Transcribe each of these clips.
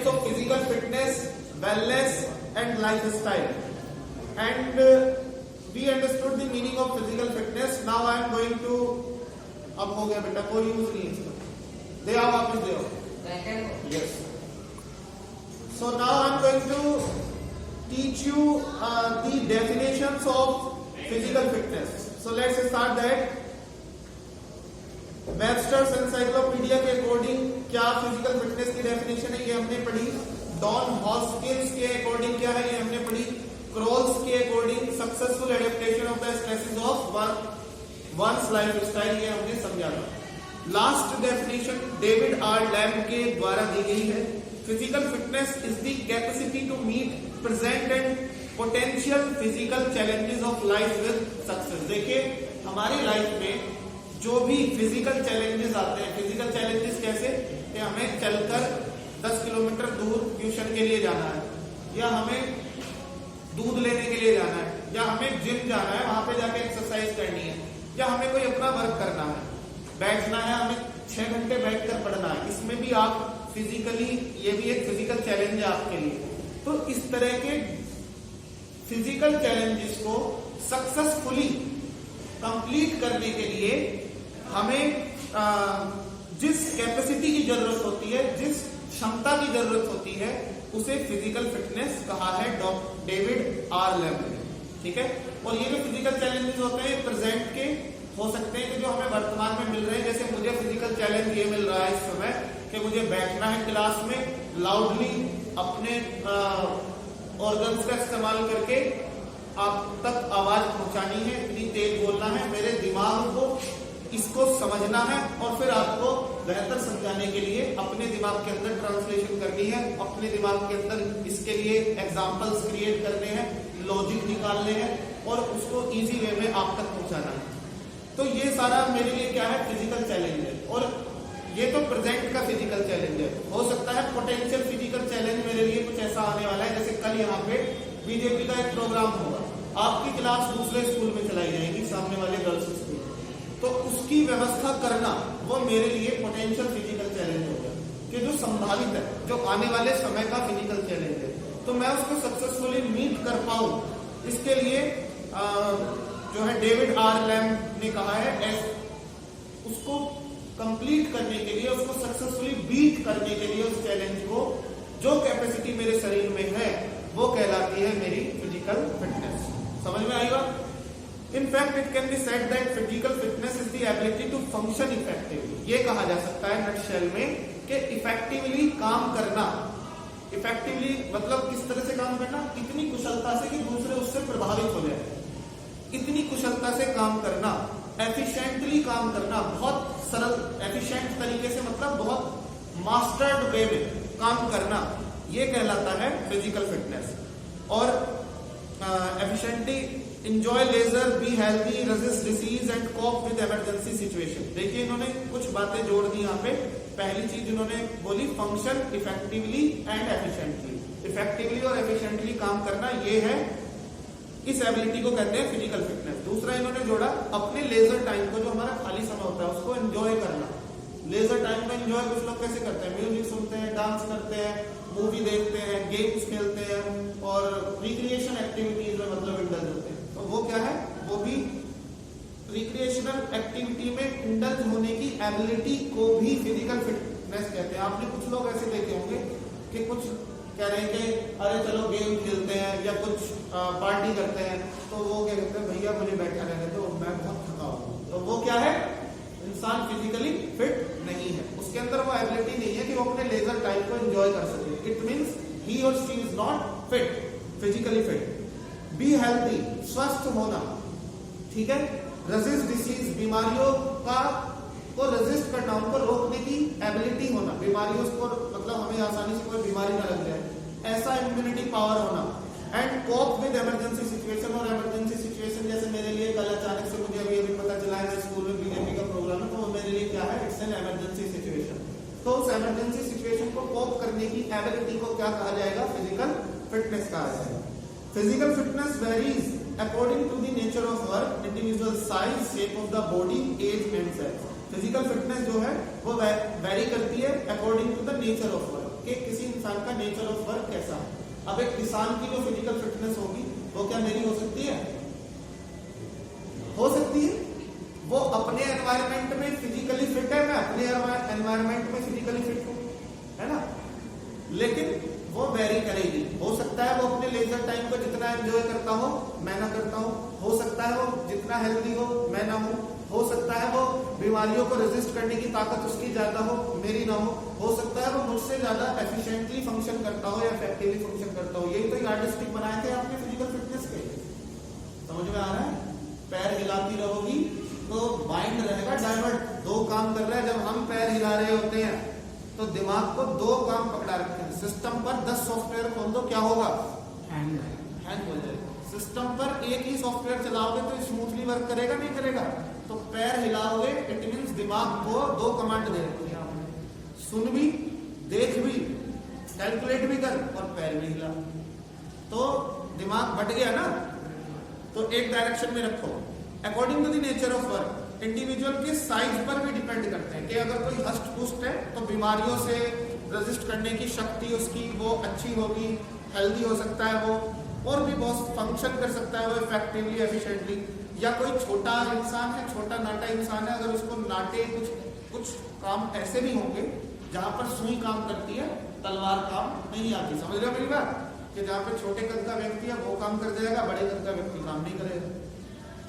of physical fitness, wellness and lifestyle. And we understood the meaning of physical fitness. Now I am going to, अब हो गया बेटा, कोई use नहीं इसका, दे आओ वापस दे आओ. Yes. So now I am going to teach you the definitions of physical fitness. So let's start that. Webster's encyclopedia के अकॉर्डिंग क्या फिजिकल फिटनेस की डेफिनेशन है, ये हमने पढ़ी. डॉन हॉस्किंस के अकॉर्डिंग क्या है, ये हमने पढ़ी. क्रोल्स के according successful adaptation of the stresses of one's lifestyle, ये हमने समझा था. Last definition David R Lamb के द्वारा दी गई है. Physical fitness is the capacity to meet present and potential physical challenges of life with success. देखिए हमारी लाइफ में जो भी फिजिकल चैलेंजेस आते हैं, फिजिकल चैलेंजेस कैसे कि हमें चलकर 10 किलोमीटर दूर ट्यूशन के लिए जाना है, या हमें दूध लेने के लिए जाना है, या हमें जिम जाना है, वहां पे जाके एक्सरसाइज करनी है, या हमें कोई अपना वर्क करना है, बैठना है, हमें 6 घंटे बैठकर पढ़ना है. इसमें भी आप फिजिकली, ये भी एक फिजिकल चैलेंज है आपके लिए. तो इस तरह के फिजिकल चैलेंजेस को सक्सेसफुली कंप्लीट करने के लिए हमें जिस कैपेसिटी की जरूरत होती है, जिस क्षमता की जरूरत होती है, उसे फिजिकल फिटनेस कहा है डेविड आर लैम्ब ने. ठीक है. और ये जो फिजिकल चैलेंजेस होते हैं प्रेजेंट के हो सकते हैं कि जो हमें वर्तमान में मिल रहे हैं. जैसे मुझे फिजिकल चैलेंज ये मिल रहा है इस समय कि मुझे बैठना है क्लास में, लाउडली अपने ऑर्गन्स का इस्तेमाल करके आप तक आवाज पहुंचानी है, इतनी तेज बोलना है, मेरे दिमाग को इसको समझना है और फिर आपको बेहतर समझाने के लिए अपने दिमाग के अंदर ट्रांसलेशन करनी है, अपने दिमाग के अंदर इसके लिए एग्जांपल्स क्रिएट करने हैं, लॉजिक निकालने हैं और उसको इजी वे में आप तक पहुंचाना है. तो ये सारा मेरे लिए क्या है, फिजिकल चैलेंज है. और ये तो प्रेजेंट का फिजिकल चैलेंज है. हो सकता है पोटेंशियल फिजिकल चैलेंज मेरे लिए कुछ ऐसा आने वाला है, जैसे कल यहाँ पे बीजेपी का एक प्रोग्राम होगा, आपकी क्लास दूसरे स्कूल में चलाई जाएगी, सामने वाले गर्ल्स स्कूल, तो उसकी व्यवस्था करना वो मेरे लिए पोटेंशियल फिजिकल चैलेंज होगा कि जो संभावित है, जो आने वाले समय का फिजिकल चैलेंज है. तो मैं उसको सक्सेसफुली मीट कर पाऊं, इसके लिए जो है डेविड आर लैम्ब ने कहा है उसको कंप्लीट करने के लिए, उसको सक्सेसफुली बीट करने के लिए उस चैलेंज को, जो कैपेसिटी मेरे शरीर में है वो कहलाती है मेरी फिजिकल फिटनेस. समझ में आएगा. In fact, it can be said that physical fitness is the ability to function effectively. ये कहा जा सकता है नटशेल में कि इफेक्टिवली काम करना. इफेक्टिवली मतलब किस तरह से काम करना, इतनी कुशलता से कि दूसरे उससे प्रभावित हो जाए, इतनी कुशलता से काम करना, एफिशिएंटली काम करना, बहुत सरल एफिशिएंट तरीके से, मतलब बहुत मास्टर्ड वे में काम करना, ये कहलाता है फिजिकल फिटनेस. और efficiently enjoy leisure, be healthy, resist disease and cope with emergency situation. देखिए इन्होंने कुछ बातें जोड़ दी यहाँ पे. पहली चीज इन्होंने बोली function effectively and efficiently. Effectively और एफिशिएंटली काम करना, ये है, इस एबिलिटी को कहते हैं फिजिकल फिटनेस. दूसरा इन्होंने जोड़ा अपने लेजर टाइम को, जो हमारा खाली समय होता है, उसको एंजॉय करना. लेजर टाइम में एंजॉय कुछ लोग कैसे करते हैं, म्यूजिक सुनते हैं, डांस करते हैं, मूवी देखते हैं, गेम्स खेलते हैं और रिक्रिएशन एक्टिविटीज में मतलब इंडल्ज होते हैं. तो वो क्या है, वो भी रिक्रिएशनल एक्टिविटी में इंडल्ज होने की एबिलिटी को भी फिजिकल फिटनेस कहते हैं. आपने कुछ लोग ऐसे देखे होंगे कि कुछ कह रहे हैं कि अरे चलो गेम खेलते हैं या कुछ पार्टी करते हैं, तो वो क्या कहते हैं, भैया मुझे बैठा रहने दो, मैं बहुत थका हूं. तो वो क्या है, इंसान फिजिकली फिट नहीं है, उसके अंदर वो एबिलिटी नहीं है कि वो अपने लेजर टाइम को एंजॉय कर सके. इट मीन्स ही और she is not fit, physically fit. Be healthy, स्वस्थ होना. ठीक है. रेजिस्ट डिसीज, बीमारियों को रेजिस्ट करना, उनको रोकने की एबिलिटी होना, बीमारियों को मतलब हमें आसानी से कोई बीमारी ना लग जाए, ऐसा इम्यूनिटी पावर होना. And cope with emergency situation, और इमरजेंसी सिचुएशन जैसे मेरे लिए कल अचानक से मुझे अभी पता चला है स्कूल में बीजेपी का प्रोग्राम है, तो वो मेरे लिए क्या है, इट्स एन इमरजेंसी सिचुएशन. तो उस इमरजेंसी सिचुएशन को कोप करने की एबिलिटी को क्या कहा जाएगा, फिजिकल फिटनेस कहा जाएगा. Physical fitness varies according to the nature of work, individual size, shape of the body, age and sex. Physical fitness जो है वो वेरी करती है according to the nature of work, कि किसी इंसान का नेचर ऑफ वर्क कैसा है। अब एक किसान की जो फिजिकल फिटनेस होगी वो क्या मेरी हो सकती है? हो सकती है। वो अपने एनवायरमेंट में फिजिकली फिट है, मैं अपने एनवायरमेंट में फिजिकली फिट हूं, है ना, लेकिन वो वेरी करेगी। हो सकता है वो अपने लेजर टाइम को जितना एंजॉय करता हो मैं ना करता हूं, हो सकता है वो जितना हेल्दी हो मैं ना हो सकता है वो बीमारियों को रेजिस्ट करने की ताकत उसकी ज्यादा हो मेरी ना हो सकता है वो मुझसे ज्यादा एफिशिएंटली फंक्शन करता हो या इफेक्टिवली फंक्शन करता हो। यही तो यार्डस्टिक बनाए थे आपने फिजिकल फिटनेस के, समझ में आ रहा है? पैर हिलाती रहोगी तो माइंड रहेगा डाइवर्ट, दो काम कर रहा है। जब हम पैर हिला रहे होते हैं तो दिमाग को दो काम पकड़ा रखते हैं। सिस्टम पर 10 सॉफ्टवेयर खोल दो, क्या होगा? हैंग हो जाएगा। सिस्टम पर एक ही सॉफ्टवेयर चलाओगे तो स्मूथली वर्क करेगा नहीं करेगा? तो पैर हिलाओगे इट मींस दिमाग को दो कमांड दे रखी है आपने, सुन भी, देख भी, कैलकुलेट भी कर और पैर भी हिला, तो दिमाग बट गया ना। तो एक डायरेक्शन में रखो। According to the nature of work individual के साइज पर भी डिपेंड करते हैं कि अगर कोई हष्ट पुष्ट है तो बीमारियों से रेजिस्ट करने की शक्ति उसकी वो अच्छी होगी, हेल्दी हो सकता है वो, और भी बहुत फंक्शन कर सकता है वो इफेक्टिवली एफिशिएंटली। या कोई छोटा इंसान है, छोटा नाटा इंसान है, अगर उसको नाटे कुछ काम ऐसे भी होंगे जहां पर सुई काम करती है, तलवार काम नहीं आती। समझ रहे हो मेरी बात? कि जहां पे छोटे कद का व्यक्ति है वो काम कर जाएगा, बड़े कद का व्यक्ति काम नहीं करेगा।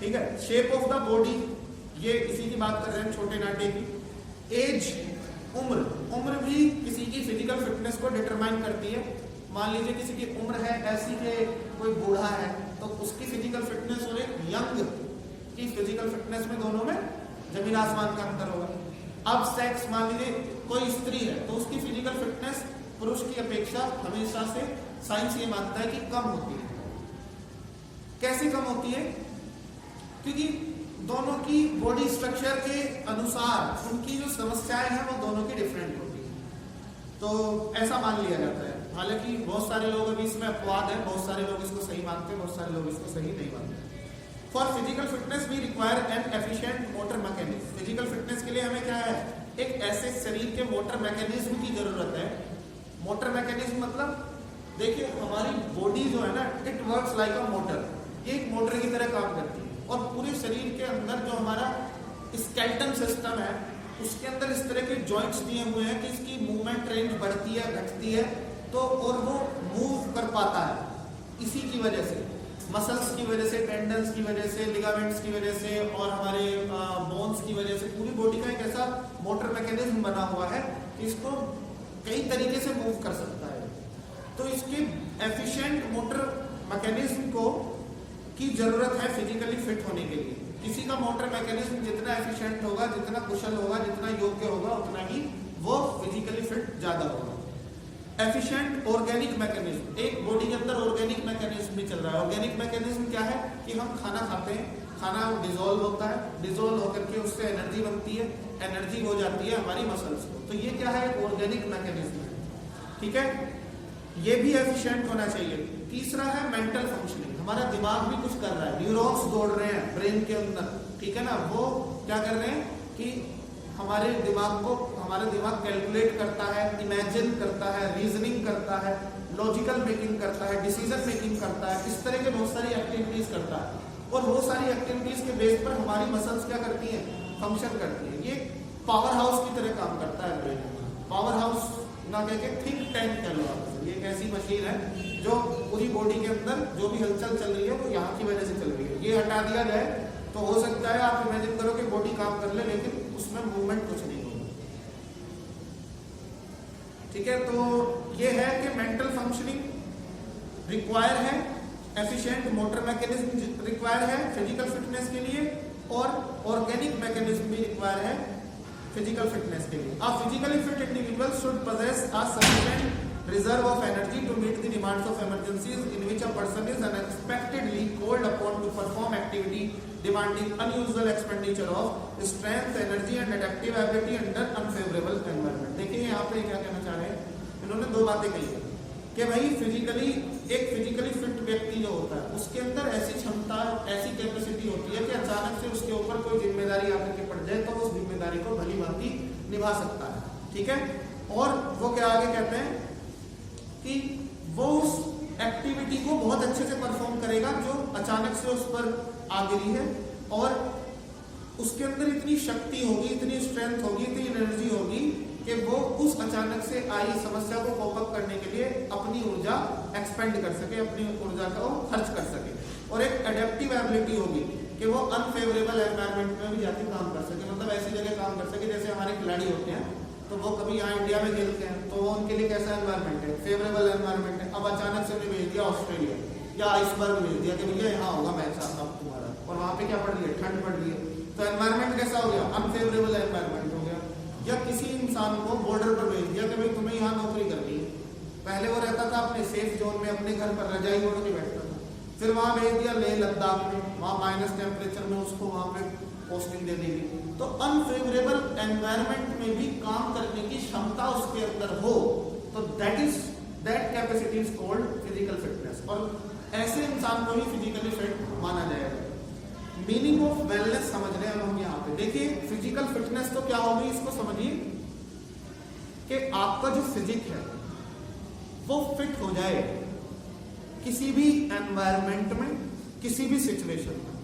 ठीक है। शेप ऑफ द बॉडी, ये इसी की बात कर रहे हैं, छोटे नाटे की। एज, उम्र भी किसी की फिजिकल फिटनेस को डिटरमाइन करती है। मान लीजिए किसी की उम्र है ऐसी कि कोई बूढ़ा है तो उसकी फिजिकल फिटनेस और एक यंग की फिजिकल फिटनेस में दोनों में जमीन आसमान का अंतर होगा। अब सेक्स, मान लीजिए कोई स्त्री है तो उसकी फिजिकल फिटनेस पुरुष की अपेक्षा हमेशा से साइंस ये मानता है कि कम होती है। कैसे कम होती है? क्योंकि दोनों की बॉडी स्ट्रक्चर के अनुसार उनकी जो समस्याएं हैं वो दोनों की डिफरेंट होती है, तो ऐसा मान लिया जाता है। हालांकि बहुत सारे लोग अभी इसमें अपवाद है, बहुत सारे लोग इसको सही मानते हैं, बहुत सारे लोग इसको सही नहीं मानते। For physical fitness we require an efficient motor mechanism. Physical fitness के लिए हमें क्या है? एक ऐसे शरीर के मोटर मैकेनिज्म की जरूरत है। मोटर मैकेनिज्म मतलब देखिए हमारी बॉडी जो है ना, it works like a motor, ये एक मोटर की तरह काम करती है। और पूरे शरीर के अंदर जो हमारा स्केलेटन सिस्टम है उसके अंदर इस तरह के जॉइंट्स दिए हुए हैं कि इसकी मूवमेंट रेंज बढ़ती है, घटती है, तो और वो मूव कर पाता है। इसी की वजह से, मसल्स की वजह से, टेंडन्स की वजह से, लिगामेंट्स की वजह से और हमारे बोन्स की वजह से पूरी बॉडी का एक ऐसा मोटर मैकेनिज्म बना हुआ है कि इसको कई तरीके से मूव कर सकता है। तो इसके एफिशिएंट मोटर मैकेनिज्म को की जरूरत है फिजिकली फिट होने के लिए। किसी का मोटर मैकेनिज्म जितना एफिशिएंट होगा, जितना कुशल होगा, जितना योग्य होगा, उतना ही वो फिजिकली फिट ज्यादा होगा। एफिशिएंट ऑर्गेनिक मैकेनिज्म, एक बॉडी के अंदर ऑर्गेनिक मैकेनिज्म भी चल रहा है। ऑर्गेनिक मैकेनिज्म क्या है? कि हम खाना खाते हैं, खाना डिजोल्व होता है, डिजोल्व होकर के उससे एनर्जी बनती है, एनर्जी हो जाती है हमारी मसल्स को, तो ये क्या है? ऑर्गेनिक मैकेनिज्म है। ठीक है, ये भी एफिशिएंट होना चाहिए। तीसरा है मेंटल फंक्शनिंग, हमारा दिमाग भी कुछ कर रहा है, न्यूरॉन्स दौड़ रहे हैं ब्रेन के अंदर, ठीक है ना, वो क्या कर रहे हैं कि हमारे दिमाग कैलकुलेट करता है, इमेजिन करता है, रीजनिंग करता है, लॉजिकल मेकिंग करता है, डिसीजन मेकिंग करता है, इस तरह के बहुत सारी एक्टिविटीज करता है। और बहुत सारी एक्टिविटीज के बेस पर हमारी मसल्स क्या करती हैं? फंक्शन करती है। ये पावर हाउस की तरह काम करता है ब्रेन। पावर हाउस ना कह के थिंक टैंक कह लो आप। ये एक ऐसी मशीन है जो पूरी बॉडी के अंदर जो भी हलचल चल रही है वो यहाँ की वजह से चल रही है। ये हटा दिया जाए तो हो सकता है आप इमेजिन करो कि बॉडी काम कर ले लेकिन उसमें मूवमेंट कुछ नहीं होगा। ठीक है, तो ये है कि मेंटल फंक्शनिंग रिक्वायर है, एफिशिएंट मोटर मैकेनिज्म रिक्वायर है फिजिकल फिटनेस के लिए, और ऑर्गेनिक मैकेनिज्म भी रिक्वायर है फिजिकल फिटनेस के लिए। A physically fit individual should possess a sufficient reserve of energy to meet the demands of emergencies in which a person is unexpectedly called upon to perform activity demanding unusual expenditure of strength, energy and adaptive ability under unfavorable environment। देखिए यहाँ पे क्या कहना चाह रहे हैं, इन्होंने दो बातें कही है कि भाई एक फिजिकली फिट व्यक्ति जो होता है उसके अंदर ऐसी क्षमता, ऐसी कैपेसिटी होती है कि अचानक से उसके ऊपर कोई जिम्मेदारी आकर के पड़ जाए तो उस जिम्मेदारी को भली भांति निभा सकता है। ठीक है, और वो क्या आगे कहते हैं एक्टिविटी को बहुत अच्छे से परफॉर्म करेगा जो अचानक से उस पर आ गिरी है, और उसके अंदर इतनी शक्ति होगी, इतनी स्ट्रेंथ होगी, इतनी एनर्जी होगी कि वो उस अचानक से आई समस्या को कोप अप करने के लिए अपनी ऊर्जा एक्सपेंड कर सके, अपनी ऊर्जा का वो खर्च कर सके। और एक एडेप्टिव एबिलिटी होगी कि वो अनफेवरेबल एनवायरनमेंट में भी जाके काम कर सके, मतलब ऐसी जगह काम कर सके जैसे हमारे खिलाड़ी होते हैं तो वो कभी यहाँ इंडिया में खेलते हैं तो वो उनके लिए कैसा एनवायरनमेंट है, फेवरेबल एनवायरनमेंट है। अब अचानक से उन्हें भेज दिया ऑस्ट्रेलिया या आइसबर्ग भेज दिया कि भैया यहाँ होगा मैच अब तुम्हारा, और वहाँ पे क्या पड़ रही है, ठंड पड़ रही है, तो एनवायरनमेंट कैसा हो गया, अनफेवरेबल एनवायरनमेंट हो गया। या किसी इंसान को बॉर्डर पर भेज दिया कि भाई तुम्हें यहाँ नौकरी करनी है, पहले वो रहता था अपने सेफ जोन में, अपने घर पर रजाई ओढ़ के बैठता था, फिर वहां भेज दिया लेह लद्दाख में, वहां माइनस टेम्परेचर में उसको वहां पे पोस्टिंग दे दी गई। तो अनफेवरेबल एनवायरनमेंट में भी काम करने की क्षमता उसके अंदर हो तो that capacity is called physical fitness, और ऐसे इंसान को ही फिजिकली फिट माना जाएगा। मीनिंग ऑफ वेलनेस समझ रहे हैं हम यहाँ पे। देखिए फिजिकल फिटनेस तो क्या होगी, इसको समझिए कि आपका जो फिजिक है वो फिट हो जाए किसी भी एनवायरनमेंट में, किसी भी सिचुएशन में,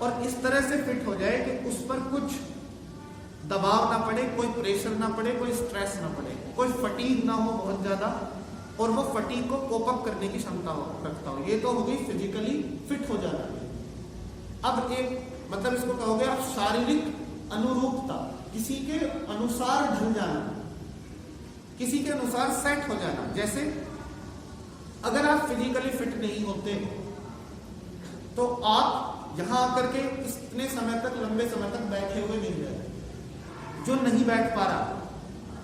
और इस तरह से फिट हो जाए कि उस पर कुछ दबाव ना पड़े, कोई प्रेशर ना पड़े, कोई स्ट्रेस ना पड़े, कोई फटीग ना हो बहुत ज्यादा, और वो फटीग को कोप अप करने की क्षमता रखता हो। ये तो हो गई फिजिकली फिट हो जाना। अब एक मतलब इसको कहोगे आप शारीरिक अनुरूपता, किसी के अनुसार ढल जाना, किसी के अनुसार सेट हो जाना। जैसे अगर आप फिजिकली फिट नहीं होते तो आप यहां आकर के इतने समय तक, लंबे समय तक बैठे हुए नहीं रहे। जो नहीं बैठ पा रहा,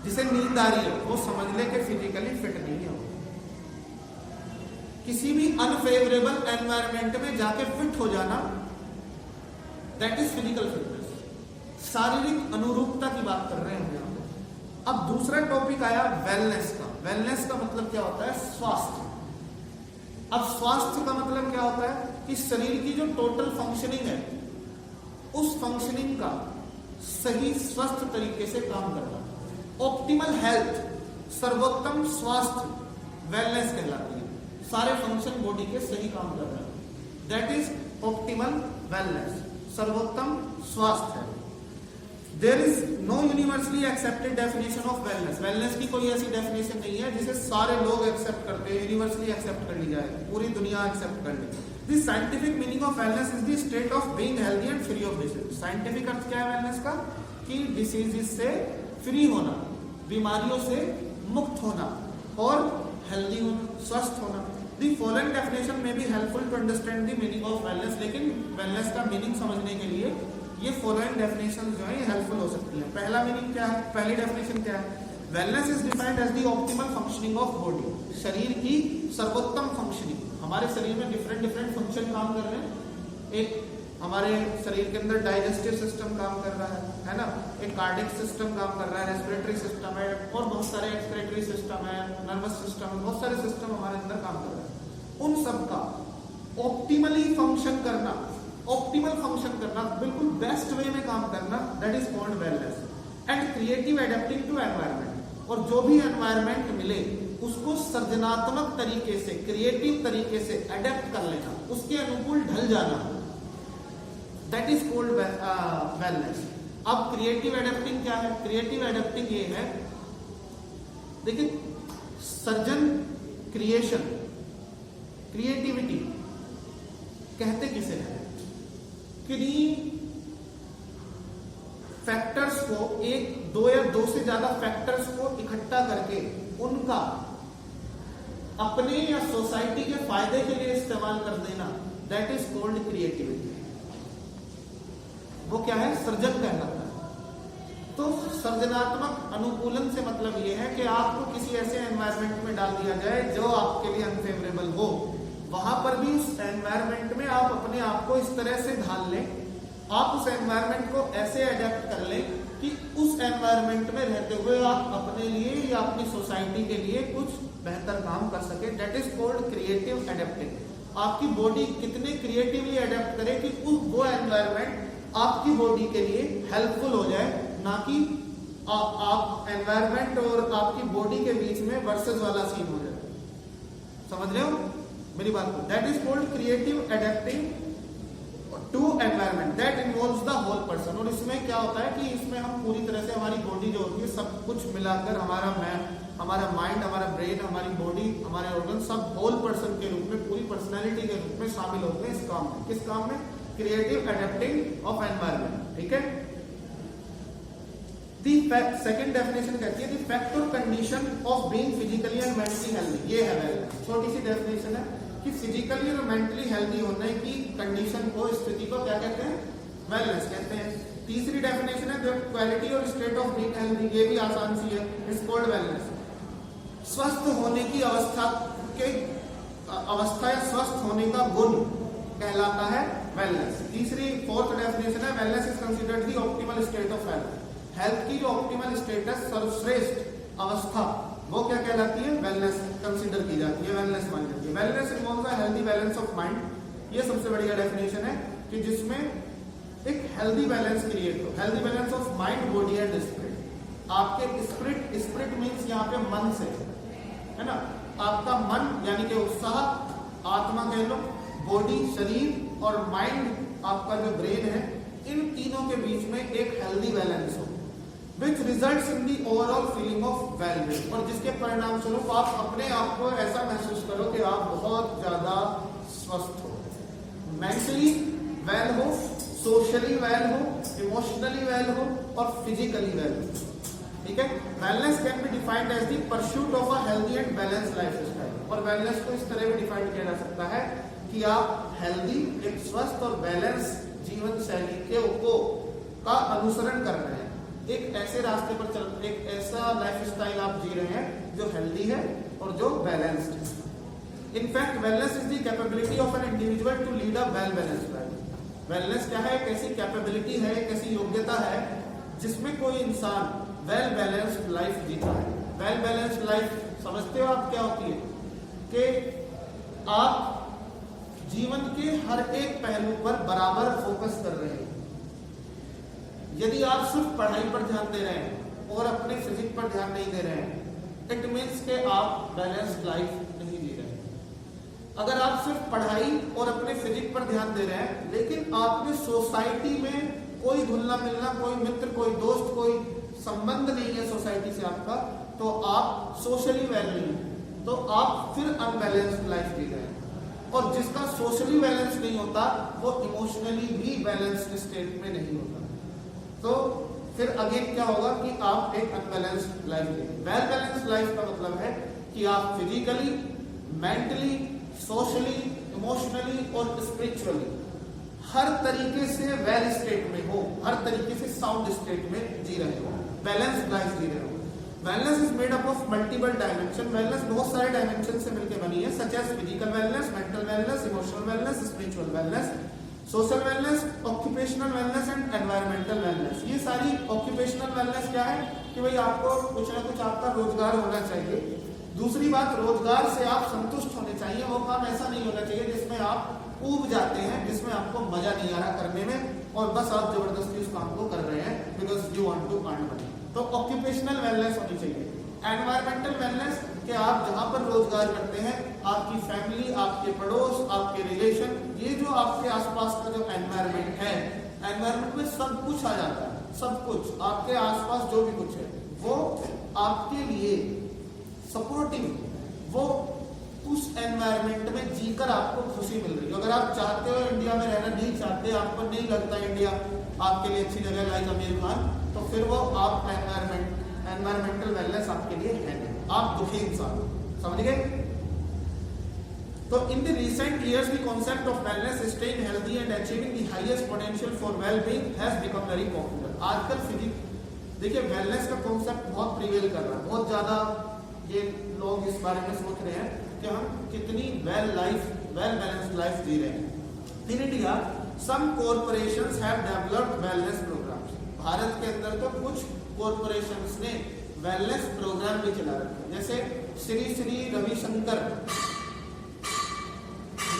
जिसे नींद आ रही है, वो समझ ले कि फिजिकली फिट नहीं है। किसी भी अनफेवरेबल एनवायरनमेंट में जाके फिट हो जाना, दैट इज फिजिकल फिटनेस। शारीरिक अनुरूपता की बात कर रहे हैं हम यहां पे। अब दूसरा टॉपिक आया वेलनेस का। वेलनेस का मतलब क्या होता है, स्वास्थ्य। अब स्वास्थ्य का मतलब क्या होता है कि शरीर की जो टोटल फंक्शनिंग है, उस फंक्शनिंग का सही स्वस्थ तरीके से काम करना। ऑप्टिमल हेल्थ, सर्वोत्तम स्वास्थ्य वेलनेस कहलाती है। सारे फंक्शन बॉडी के सही काम कर रहे हैं, दैट इज ऑप्टिमल वेलनेस, सर्वोत्तम स्वास्थ्य है। There is no universally accepted definition of wellness. Wellness की कोई ऐसी डेफिनेशन नहीं है जिसे सारे लोग एक्सेप्ट करते हैं, यूनिवर्सली एक्सेप्ट कर ली जाए, पूरी दुनिया एक्सेप्ट कर ले। The scientific meaning of wellness is the state of being healthy and free of disease. Scientific अर्थ क्या है वेलनेस का, कि डिसीजेस से फ्री होना, बीमारियों से मुक्त होना और हेल्दी होना, स्वस्थ होना। The following definition may be helpful to understand the meaning of wellness. लेकिन वेलनेस का मीनिंग समझने के लिए ये फॉलोइंग डेफिनेशन जो है हेल्पफुल हो सकती है। पहला मीनिंग क्या है, पहली डेफिनेशन क्या है, wellness is defined as the optimal functioning of body. शरीर की सर्वोत्तम फंक्शनिंग। हमारे शरीर में डिफरेंट फंक्शन काम कर रहे हैं। एक हमारे शरीर के अंदर डाइजेस्टिव सिस्टम काम कर रहा है ना, एक कार्डिक सिस्टम काम कर रहा है, रेस्पिरेटरी सिस्टम है, और बहुत सारे एक्सक्रेटरी सिस्टम है, नर्वस सिस्टम है, बहुत सारे सिस्टम हमारे अंदर काम कर रहे हैं। उन सबका ऑप्टिमली फंक्शन करना, ऑप्टिमल फंक्शन करना, बिल्कुल बेस्ट वे में काम करना, that is called wellness. And creative adapting to environment. और जो भी एनवायरनमेंट मिले उसको सृजनात्मक तरीके से, क्रिएटिव तरीके से अडेप्ट कर लेना, उसके अनुकूल ढल जाना, दैट इज कॉल्ड वेलनेस। अब क्रिएटिव एडेप्टिंग क्या है, क्रिएटिव एडेप्टिंग ये है, देखिए सर्जन, क्रिएशन, क्रिएटिविटी कहते किसे हैं, किन्हीं फैक्टर्स को, एक, दो या दो से ज्यादा फैक्टर्स को इकट्ठा करके उनका अपने या सोसाइटी के फायदे के लिए इस्तेमाल कर देना, दैट इज कॉल्ड क्रिएटिविटी। वो क्या है, सृजन कहलाता है। तो सृजनात्मक अनुकूलन से मतलब ये है कि आपको किसी ऐसे एनवायरनमेंट में डाल दिया जाए जो आपके लिए अनफेवरेबल हो, वहां पर भी उस एनवायरनमेंट में आप अपने आप को इस तरह से ढाल लें, आप उस एनवायरनमेंट को ऐसे अडेप्ट कर लें कि उस एनवायरनमेंट में रहते हुए आप अपने लिए या अपनी सोसाइटी के लिए कुछ बेहतर काम कर सके, that is called creative adapting. आपकी बॉडी कितने क्रिएटिवली अडेप्ट करे कि वो एनवायरनमेंट आपकी बॉडी के लिए हेल्पफुल हो जाए, ना कि आप एनवायरनमेंट और आपकी बॉडी के बीच में वर्सेस वाला सीन हो जाए। समझ रहे हो? मेरी बात को, that is called creative adapting to environment that involves the whole person. और इसमें क्या होता है कि इसमें हम पूरी तरह से हमारी बॉडी जो होती है सब कुछ मिलाकर हमारा माइंड, हमारा ब्रेन, हमारी बॉडी, हमारे ऑर्गन सब होल पर्सन के रूप में, पूरी पर्सनैलिटी के रूप में शामिल होते हैं इस काम में। किस काम में? Creative adapting of environment. ठीक है। दी सेकंड डेफिनेशन कहती है द फैक्ट और condition of being physically and mentally healthy. ये है वेलनेस। छोटी सी डेफिनेशन है कि फिजिकली और मेंटली हेल्दी होने की कंडीशन को, स्थिति को क्या कहते हैं? वेलनेस कहते हैं। तीसरी डेफिनेशन है द क्वालिटी और स्टेट ऑफ बीइंग हेल्दी। ये भी आसान सी है, इट्स कॉल्ड वेलनेस। स्वस्थ होने की अवस्था या स्वस्थ होने का गुण कहलाता है वेलनेस। फोर्थ डेफिनेशन है wellness is considered the optimal state of health. Health की जो ऑप्टिमल स्टेटस, सर्वश्रेष्ठ अवस्था, वो क्या कहलाती है? वेलनेस कंसीडर की जाती है, वेलनेस मानी जाती है। Wellness involves a healthy balance of mind. ये सबसे बढ़िया डेफिनेशन है कि जिसमें एक हेल्दी बैलेंस क्रिएट हो, healthy balance of mind, body and spirit. आपके स्पिरिट मीन्स यहाँ पे मन से है ना, आपका मन यानी कि उत्साह, आत्मा कह लो, बॉडी शरीर, और माइंड आपका जो ब्रेन है, इन तीनों के बीच में एक हेल्दी बैलेंस हो, which results in the overall feeling of wellbeing. और जिसके परिणाम स्वरूप आप अपने आप को ऐसा महसूस करो कि आप बहुत ज्यादा स्वस्थ हो, मेंटली वेल हो, सोशली वेल हो, इमोशनली वेल हो और फिजिकली वेल हो। ठीक है। Wellness can be defined as the pursuit of a healthy and balance lifestyle. और वेलनेस को इस तरह भी डिफाइन किया जा सकता है कि आप हेल्दी, एक स्वस्थ और बैलेंस जीवन शैली का अनुसरण कर रहे हैं, एक ऐसे रास्ते पर चल, एक ऐसा लाइफस्टाइल आप जी रहे हैं जो हेल्दी है और जो बैलेंस्ड है। In fact wellness is the capability of an individual to lead a well balanced life. Wellness क्या है? एक ऐसी कैपेबिलिटी है, एक ऐसी योग्यता है जिसमें कोई इंसान वेल बैलेंस्ड लाइफ जीता है। वेल बैलेंस्ड लाइफ समझते हो आप क्या होती है? कि आप जीवन के हर एक पहलू पर बराबर फोकस कर रहे हैं। यदि आप सिर्फ पढ़ाई पर ध्यान दे रहे हैं और अपने फिजिक्स पर ध्यान नहीं दे रहे हैं, इट मीन्स के आप बैलेंस्ड लाइफ नहीं जी रहे हैं। अगर आप सिर्फ पढ़ाई और अपने फिजिक्स पर ध्यान दे रहे हैं लेकिन आपने सोसाइटी में कोई घुलना मिलना, कोई मित्र, कोई दोस्त, कोई संबंध नहीं है सोसाइटी से आपका, तो आप सोशली वेल नहीं है, तो आप फिर अनबैलेंस्ड लाइफ जी रहे हैं। और जिसका सोशली बैलेंस नहीं होता वो इमोशनली भी बैलेंस्ड स्टेट में नहीं होता, तो फिर अगेन क्या होगा कि आप एक अनबैलेंस्ड लाइफ जीएंगे। वेल बैलेंस्ड लाइफ का मतलब है कि आप फिजिकली, मेंटली, सोशली, इमोशनली और स्पिरिचुअली हर तरीके से वेल स्टेट में हो, हर तरीके से साउंड स्टेट में जी रहे हो, बैलेंस्ड लाइफ जी रहे हो। Wellness is made up of multiple dimension. Wellness बहुत सारे डायमेंशन से मिलकर बनी है, such as physical wellness, mental wellness, emotional wellness, spiritual wellness, social wellness, occupational wellness and environmental wellness. ये सारी ऑक्यूपेशनल वेलनेस क्या है कि भाई आपको कुछ ना कुछ आपका रोजगार होना चाहिए। दूसरी बात, रोजगार से आप संतुष्ट होने चाहिए, वो काम ऐसा नहीं होना चाहिए जिसमें आप ऊब जाते हैं, जिसमें आपको मजा नहीं आ रहा करने में और बस आप जबरदस्ती उस काम को कर रहे हैं because you want to earn money. तो ऑक्यूपेशनल वेलनेस होनी चाहिए। एनवायरमेंटल वेलनेस कि आप जहां पर रोजगार करते हैं, आपकी फैमिली, आपके पड़ोस, आपके रिलेशन, ये जो आपके आसपास का जो एनवायरमेंट है, एनवायरमेंट में सब कुछ आ जाता है, सब कुछ आपके आसपास जो भी कुछ है वो आपके लिए सपोर्टिव, वो उस एनवायरमेंट में जीकर आपको खुशी मिल रही है। अगर आप चाहते हो इंडिया में रहना, नहीं चाहते, आपको नहीं लगता इंडिया आपके लिए अच्छी जगह लाइक आमिर खान, तो फिर वो आप एनवायरमेंटल वेलनेस आपके लिए है नहीं, आप दुखी इंसान, समझ गए। तो in the recent years the concept of wellness, staying healthy and achieving the highest potential for well being has become very popular. आजकल फिजिक्स देखिए वेलनेस का कांसेप्ट बहुत प्रिवेल कर रहा है, बहुत ज्यादा ये लोग इस बारे में सोच रहे हैं कि हम कितनी वेल बैलेंस्ड लाइफ जी रहे हैं। In India some corporations have developed wellness programs. Bharat के अंदर तो कुछ कॉर्पोरेशंस ने वेलनेस प्रोग्राम भी चला रखे हैं, जैसे श्री रविशंकर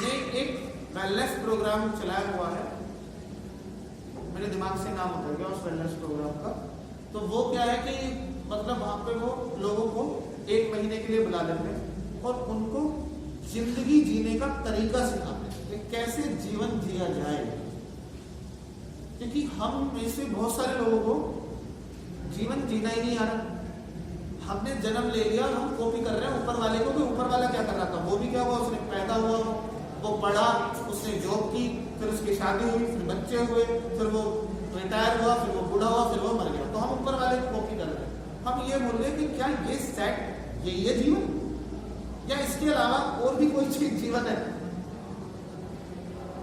ने एक वेलनेस प्रोग्राम चलाया हुआ है, मेरे दिमाग से नाम उतर गया उस वेलनेस प्रोग्राम का। तो वो क्या है कि मतलब वहां पे वो लोगों को 1 महीने के लिए बुला लेते हैं और उनको जिंदगी जीने जीने का तरीका सिखाते हैं कि कैसे जीवन जिया जाए, क्योंकि हम में से बहुत सारे लोगों को जीवन जीना ही नहीं आ रहा। हमने जन्म ले लिया, हम कॉपी कर रहे हैं ऊपर वाले को कि ऊपर वाला क्या कर रहा था, वो भी क्या हुआ, उसने पैदा हुआ, वो पढ़ा, उसने जॉब की, फिर उसकी शादी हुई, फिर बच्चे हुए, फिर वो रिटायर हुआ, फिर वो बूढ़ा हुआ, फिर वो मर गया। तो हम ऊपर वाले की कॉपी कर रहे हैं। हम ये बोल रहे हैं कि क्या ये सेट यही है जीवन, या इसके अलावा और भी कोई चीज जीवन है?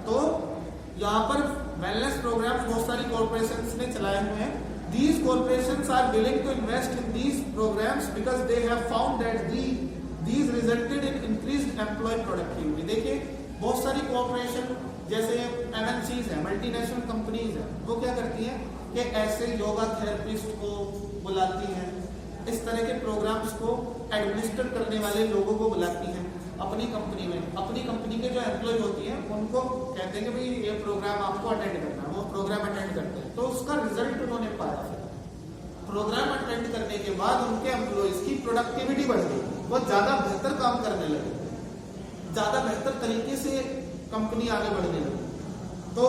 तो यहाँ पर वेलनेस प्रोग्राम बहुत सारी कॉर्पोरेशंस ने चलाए हुए हैं। These corporations are willing to invest in these programs because they have found that these resulted in increased employee productivity. देखिए बहुत सारी कॉर्पोरेशन जैसे MNCs है, मल्टीनेशनल कंपनीज है, वो क्या करती हैं कि ऐसे योगा थेरेपिस्ट को बुलाती हैं, इस तरह के प्रोग्राम्स को एडमिनिस्टर करने वाले लोगों को बुलाती हैं अपनी कंपनी में। अपनी कंपनी के जो एम्प्लॉय होती हैं उनको कहते हैं कि भाई ये प्रोग्राम आपको अटेंड करना है, वो प्रोग्राम अटेंड करते हैं। तो उसका रिजल्ट उन्होंने पाया, प्रोग्राम अटेंड करने के बाद उनके एम्प्लॉयज की प्रोडक्टिविटी बढ़ गई, वो ज्यादा बेहतर काम करने लगे, ज्यादा बेहतर तरीके से कंपनी आगे बढ़ने लगी। तो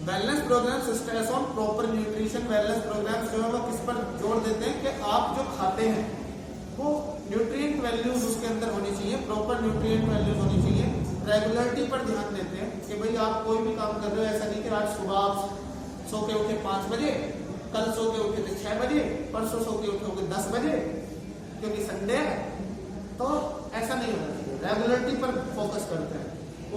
wellness programs stress on proper nutrition wellness programs जो है वो किस पर जोर देते हैं कि आप जो खाते हैं वो न्यूट्रिएंट वैल्यूज उसके अंदर होनी चाहिए, प्रॉपर न्यूट्रिएंट वैल्यूज होनी चाहिए। रेगुलरिटी पर ध्यान देते हैं कि भाई आप कोई भी काम कर रहे हो, ऐसा नहीं कि आज सुबह आप सो के उठे 5 बजे, कल सो के उठे थे 6 बजे, परसों सो के उठोगे 10 बजे क्योंकि संडे है। तो ऐसा नहीं होना चाहिए, रेगुलरिटी पर फोकस करते हैं।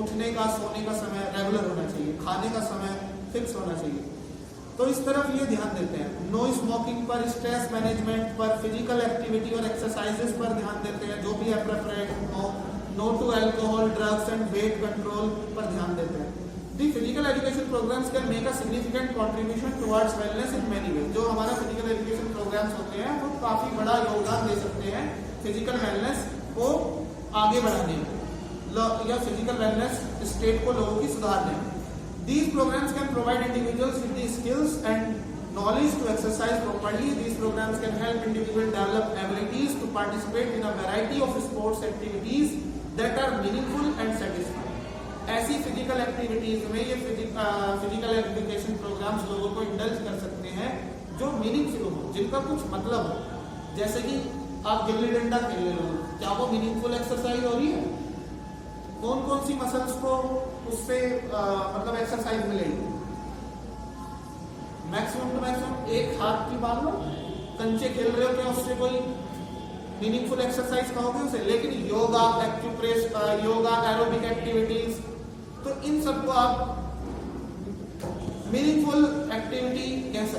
उठने का सोने का समय रेगुलर होना चाहिए, खाने का समय फिक्स होना चाहिए। तो इस तरफ ये ध्यान देते हैं। नो स्मोकिंग पर, स्ट्रेस मैनेजमेंट पर, फिजिकल एक्टिविटी और एक्सरसाइजेस पर ध्यान देते हैं, जो भी अप्रोप्रिएट हो। No to alcohol, drugs and weight control पर ध्यान देते हैं। The physical education programmes can make a significant contribution towards wellness in many ways. जो हमारा फिजिकल एजुकेशन प्रोग्राम्स होते हैं वो काफी बड़ा योगदान दे सकते हैं फिजिकल वेलनेस को आगे बढ़ाने में या फिजिकल वेलनेस स्टेट को लोगों की सुधारने में। These programs can provide individuals with the skills and knowledge to exercise properly. These programs can help individuals develop abilities to participate in a variety of sports activities that are meaningful and satisfying. ऐसी physical activities में ये physical education programmes लोगों को indulge कर सकते हैं जो meaningful हो, जिनका कुछ मतलब हो। जैसे कि आप गिल्ली डंडा खेल रहे हो, क्या वो मीनिंगफुल एक्सरसाइज हो रही है? कौन कौन सी मसल्स को उससे मतलब एक्सरसाइज मिलेगी? मैक्सिमम टू मैक्सिमम एक हाथ की बात लो। कंचे खेल रहे हो, क्या उससे कोई मीनिंगफुल एक्सरसाइज कहोगे उसे? लेकिन योगा, एक्यूप्रेस, योगा, एरोबिक एक्टिविटीज, तो इन सबको आप मीनिंगफुल